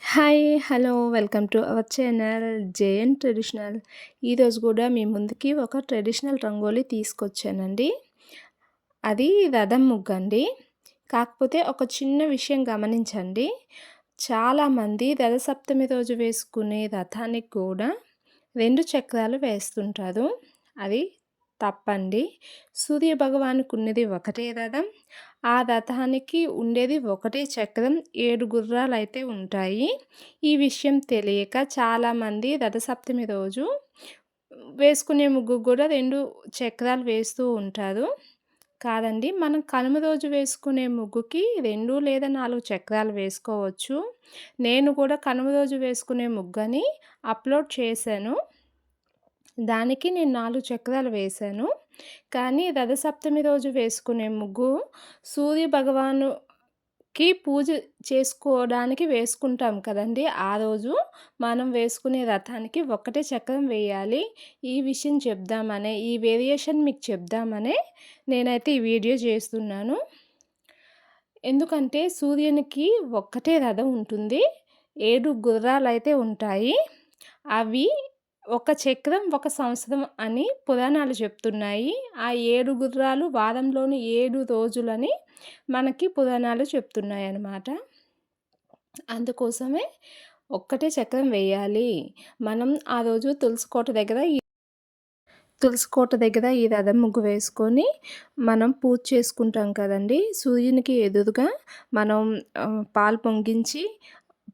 Hi! Hello! Welcome to our channel JN traditional. ఈరోజు గూడా మీ ముందుకి ఒక ట్రెడిషనల్ రంగోలీ తీసుకొచ్చానండి. అది రథం ముగ్గండి. కాకపోతే ఒక చిన్న విషయం గమనించండి. చాలామంది రథసప్తమి రోజు వేసుకునే రథానికి కూడా 2 చక్రాలు వేస్తుంటారు. అది తప్పండి. సూర్య భగవానుకున్నది ఒకటే రథం. ఆ రథానికి ఉండేది ఒకటే చక్రం. 7 గుర్రాలైతే ఉంటాయి. ఈ విషయం తెలియక చాలామంది రథసప్తమి రోజు వేసుకునే ముగ్గుకు గూడా 2 చక్రాలు వేస్తూ ఉంటారు. కాదండి. మనం కనుమ రోజు వేసుకునే ముగ్గుకి 2 లేదా 4 చక్రాలు వేసుకోవచ్చు. నేను కూడా కనుమ రోజు వేసుకునే ముగ్గని అప్‌లోడ్ చేశాను. దానికి నేను 4 చక్రాలు వేశాను. కానీ రథసప్తమి రోజు వేసుకునే ముగ్గు సూర్య భగవానుకి పూజ చేసుకోవడానికి వేసుకుంటాం కదండీ! ఆ రోజు మనం వేసుకునే రథానికి ఒక్కటే చక్రం వేయాలి. ఈ విషయం చెప్దామనే, ఈ వేరియేషన్ మీకు చెప్దామనే నేనైతే ఈ వీడియో చేస్తున్నాను. ఎందుకంటే సూర్యునికి ఒక్కటే రథం ఉంటుంది. 7 గుర్రాలైతే ఉంటాయి. అవి ఒక చక్రం ఒక సంవత్సరం అని పురాణాలు చెప్తున్నాయి. ఆ 7 గుర్రాలు వారంలోని 7 రోజులని మనకి పురాణాలు చెప్తున్నాయన్నమాట. అందుకోసమే ఒక్కటే చక్రం వేయాలి. మనం ఆ రోజు తులసి కోట దగ్గర ఈ రథం ముగ్గు వేసుకొని మనం పూజ చేసుకుంటాం కదండీ! సూర్యునికి ఎదురుగా మనం పాలు పొంగించి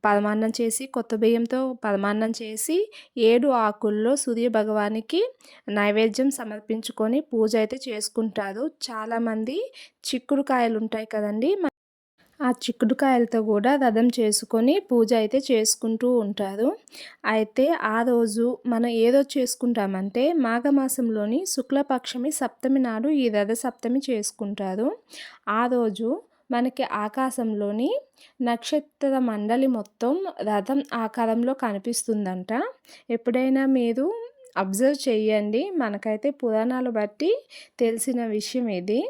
పరమాన్నం చేసి, కొత్త బియ్యంతో పరమాన్నం చేసి 7 ఆకుల్లో సూర్య భగవానికి నైవేద్యం సమర్పించుకొని పూజ అయితే చేసుకుంటారు. చాలామంది చిక్కుడుకాయలుంటాయి కదండీ! ఆ చిక్కుడుకాయలతో కూడా రథం చేసుకొని పూజ అయితే చేసుకుంటూ ఉంటారు. అయితే ఆ రోజు మనం ఏ రోజు చేసుకుంటామంటే మాఘమాసంలోని శుక్లపక్షమి సప్తమి నాడు ఈ రథ సప్తమి చేసుకుంటారు. ఆ రోజు మనకి ఆకాశంలోని నక్షత్ర మండలి మొత్తం రథం ఆకారంలో కనిపిస్తుందంట. ఎప్పుడైనా మీరు అబ్జర్వ్ చేయండి. మనకైతే పురాణాలు బట్టి తెలిసిన విషయం ఇది.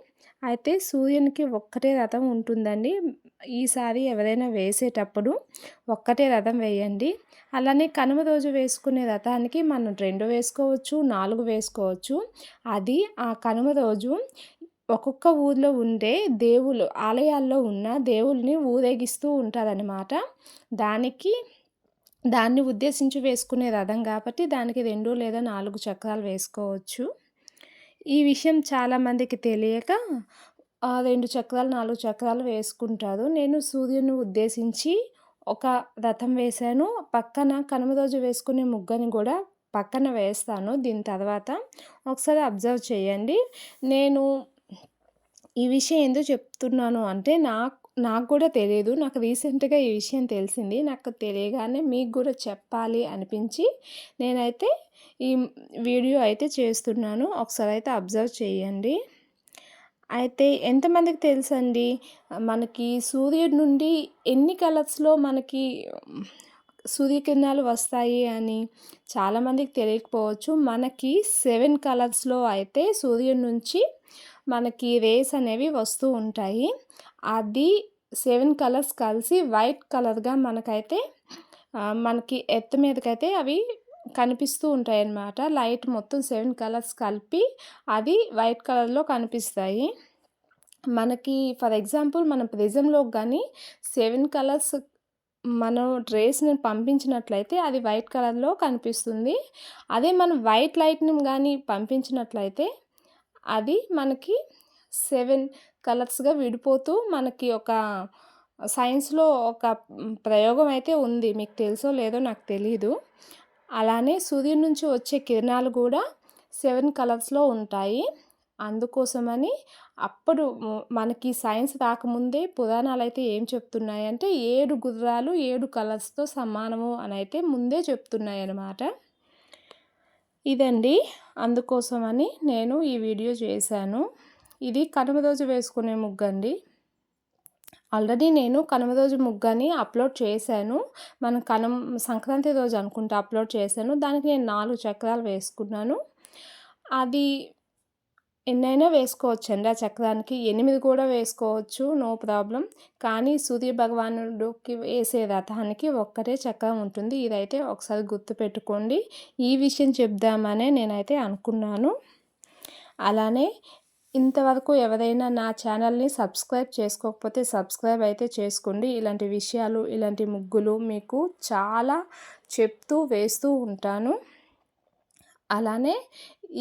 అయితే సూర్యునికి ఒక్కటే రథం ఉంటుందండి. ఈసారి ఎవరైనా వేసేటప్పుడు ఒక్కటే రథం వేయండి. అలానే కనుమ రోజు వేసుకునే రథానికి మనం 2 వేసుకోవచ్చు, 4 వేసుకోవచ్చు. అది ఆ కనుమ రోజు ఒక్కొక్క ఊర్లో ఉండే ఆలయాల్లో ఉన్న దేవుళ్ళని ఊరేగిస్తూ ఉంటారనమాట. దాన్ని ఉద్దేశించి వేసుకునే రథం కాబట్టి దానికి 2 లేదా 4 చక్రాలు వేసుకోవచ్చు. ఈ విషయం చాలామందికి తెలియక 2 చక్రాలు, 4 చక్రాలు వేసుకుంటారు. నేను సూర్యుని ఉద్దేశించి ఒక రథం వేశాను. పక్కన కనుమ రోజు వేసుకునే ముగ్గని గూడా పక్కన వేస్తాను దీని తర్వాత. ఒకసారి అబ్జర్వ్ చేయండి. నేను ఈ విషయం ఎందుకు చెప్తున్నాను అంటే నాకు కూడా తెలీదు. నాకు రీసెంట్‌గా ఈ విషయం తెలిసింది. నాకు తెలియగానే మీకు గూడా చెప్పాలి అనిపించి నేనైతే ఈ వీడియో అయితే చేస్తున్నాను. ఒకసారి అయితే అబ్జర్వ్ చేయండి. అయితే ఎంతమందికి తెలుసండి మనకి సూర్యుడి నుండి ఎన్ని కలర్స్‌లో మనకి సూర్యకిరణాలు వస్తాయి అని చాలామందికి తెలియకపోవచ్చు. మనకి 7 కలర్స్‌లో అయితే సూర్యుడి నుంచి మనకి రేస్ అనేవి వస్తూ ఉంటాయి. అది 7 కలర్స్ కలిసి వైట్ కలర్‌గా మనకి ఎర్త్ మీదకైతే అవి కనిపిస్తూ ఉంటాయన్నమాట. లైట్ మొత్తం 7 కలర్స్ కలిపి అది వైట్ కలర్‌లో కనిపిస్తాయి. మనకి ఫర్ ఎగ్జాంపుల్ మనం ప్రిజంలోకి గానీ 7 కలర్స్ మనం రేస్‌ని పంపించినట్లయితే అది వైట్ కలర్‌లో కనిపిస్తుంది. అదే మనం వైట్ లైట్‌ని గానీ పంపించినట్లయితే అది మనకి 7 కలర్స్‌గా విడిపోతూ మనకి ఒక సైన్స్‌లో ఒక ప్రయోగం అయితే ఉంది. మీకు తెలుసో లేదో నాకు తెలీదు. అలానే సూర్యుడి నుంచి వచ్చే కిరణాలు గూడా 7 కలర్స్‌లో ఉంటాయి. అందుకోసమని అప్పుడు మనకి సైన్స్ రాకముందే పురాణాలైతే ఏం చెప్తున్నాయంటే 7 గుర్రాలు 7 కలర్స్‌తో సమానము అనైతే ముందే చెప్తున్నాయన్నమాట. ఇదండి. అందుకోసమని నేను ఈ వీడియో చేశాను. ఇది కనుమ రోజు వేసుకునే ముగ్గండి. ఆల్రెడీ నేను కనుమ రోజు ముగ్గని అప్‌లోడ్ చేశాను. సంక్రాంతి రోజు అనుకుంటా అప్‌లోడ్ చేశాను. దానికి నేను 4 చక్రాలు వేసుకున్నాను. అది ఎన్నైనా వేసుకోవచ్చండి ఆ చక్రానికి. 8 కూడా వేసుకోవచ్చు. No problem. కానీ సూర్య భగవానుడికి వేసే రథానికి ఒక్కటే చక్రం ఉంటుంది. ఇదైతే ఒకసారి గుర్తుపెట్టుకోండి. ఈ విషయం చెప్దామనే నేనైతే అనుకున్నాను. అలానే ఇంతవరకు ఎవరైనా నా ఛానల్‌ని సబ్స్క్రైబ్ చేసుకోకపోతే సబ్స్క్రైబ్ అయితే చేసుకోండి. ఇలాంటి విషయాలు, ఇలాంటి ముగ్గులు మీకు చాలా చెప్తూ, వేస్తూ ఉంటాను. అలానే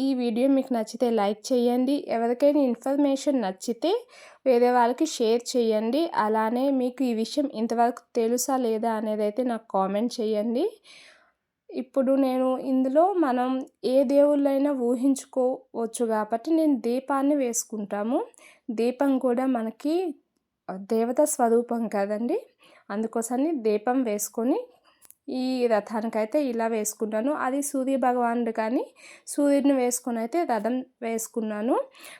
ఈ వీడియో మీకు నచ్చితే లైక్ చేయండి. ఎవరికైనా ఇన్ఫర్మేషన్ నచ్చితే వేరే వాళ్ళకి షేర్ చేయండి. అలానే మీకు ఈ విషయం ఇంతవరకు తెలుసా లేదా అనేదైతే నాకు కామెంట్ చేయండి. ఇప్పుడు నేను ఇందులో మనం ఏ దేవుళ్ళైనా ఊహించుకోవచ్చు కాబట్టి నేను దీపాన్ని వేసుకుంటాము. దీపం కూడా మనకి దేవత స్వరూపం కదండీ! అందుకోసమని దీపం వేసుకొని ఈ రథానికైతే ఇలా వేసుకున్నాను. అది సూర్య భగవానుడు కానీ సూర్యుడిని వేసుకొనైతే రథం వేసుకున్నాను.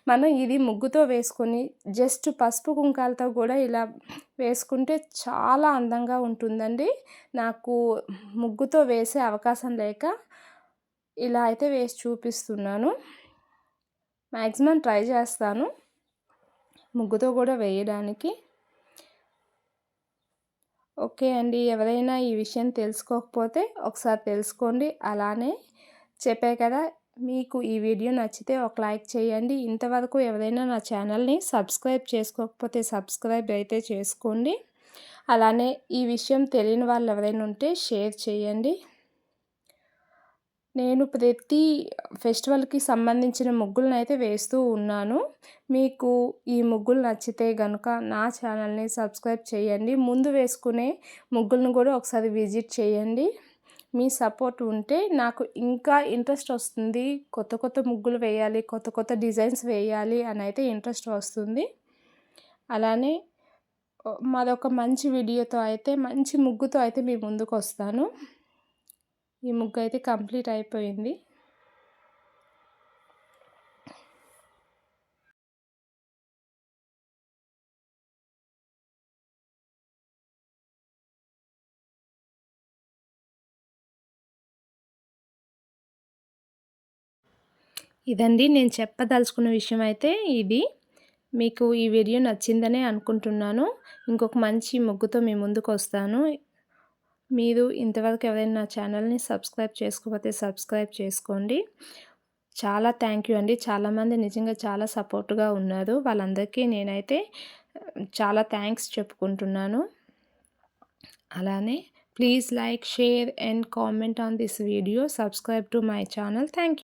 మనం ఇది ముగ్గుతో వేసుకొని జస్ట్ పసుపు కుంకాలతో కూడా ఇలా వేసుకుంటే చాలా అందంగా ఉంటుందండి. నాకు ముగ్గుతో వేసే అవకాశం లేక ఇలా అయితే వేసి చూపిస్తున్నాను. మ్యాక్సిమం ట్రై చేస్తాను ముగ్గుతో కూడా వేయడానికి. ఓకే అండి. ఎవరైనా ఈ విషయం తెలుసుకోకపోతే ఒకసారి తెలుసుకోండి. అలానే చెప్పా కదా! మీకు ఈ వీడియో నచ్చితే ఒక లైక్ చేయండి. ఇంతవరకు ఎవరైనా నా ఛానల్‌ని సబ్స్క్రైబ్ చేసుకోకపోతే సబ్స్క్రైబ్ అయితే చేసుకోండి. అలానే ఈ విషయం తెలియని వాళ్ళు ఎవరైనా ఉంటే షేర్ చేయండి. నేను ప్రతి ఫెస్టివల్‌కి సంబంధించిన ముగ్గులనైతే వేస్తూ ఉన్నాను. మీకు ఈ ముగ్గులు నచ్చితే గనుక నా ఛానల్‌ని సబ్స్క్రైబ్ చేయండి. ముందు వేసుకునే ముగ్గులను కూడా ఒకసారి విజిట్ చేయండి. మీ సపోర్ట్ ఉంటే నాకు ఇంకా ఇంట్రెస్ట్ వస్తుంది. కొత్త కొత్త ముగ్గులు వేయాలి, కొత్త కొత్త డిజైన్స్ వేయాలి అనైతే ఇంట్రెస్ట్ వస్తుంది. అలానే మరొక మంచి వీడియోతో అయితే మంచి ముగ్గుతో అయితే మీ ముందుకొస్తాను. ఈ ముగ్గు అయితే కంప్లీట్ అయిపోయింది. ఇదండి నేను చెప్పదలుచుకున్న విషయం అయితే ఇది. మీకు ఈ వీడియో నచ్చిందనే అనుకుంటున్నాను. ఇంకొక మంచి ముగ్గుతో మీ ముందుకొస్తాను. మీరు ఇంతవరకు ఎవరైనా నా ఛానల్‌ని సబ్స్క్రైబ్ చేసుకోకపోతే సబ్స్క్రైబ్ చేసుకోండి. చాలా థ్యాంక్ యూ అండి. చాలామంది నిజంగా చాలా సపోర్ట్‌గా ఉన్నారు. వాళ్ళందరికీ నేనైతే చాలా థ్యాంక్స్ చెప్పుకుంటున్నాను. అలానే please like, share and comment on this video. Subscribe to my channel. Thank you.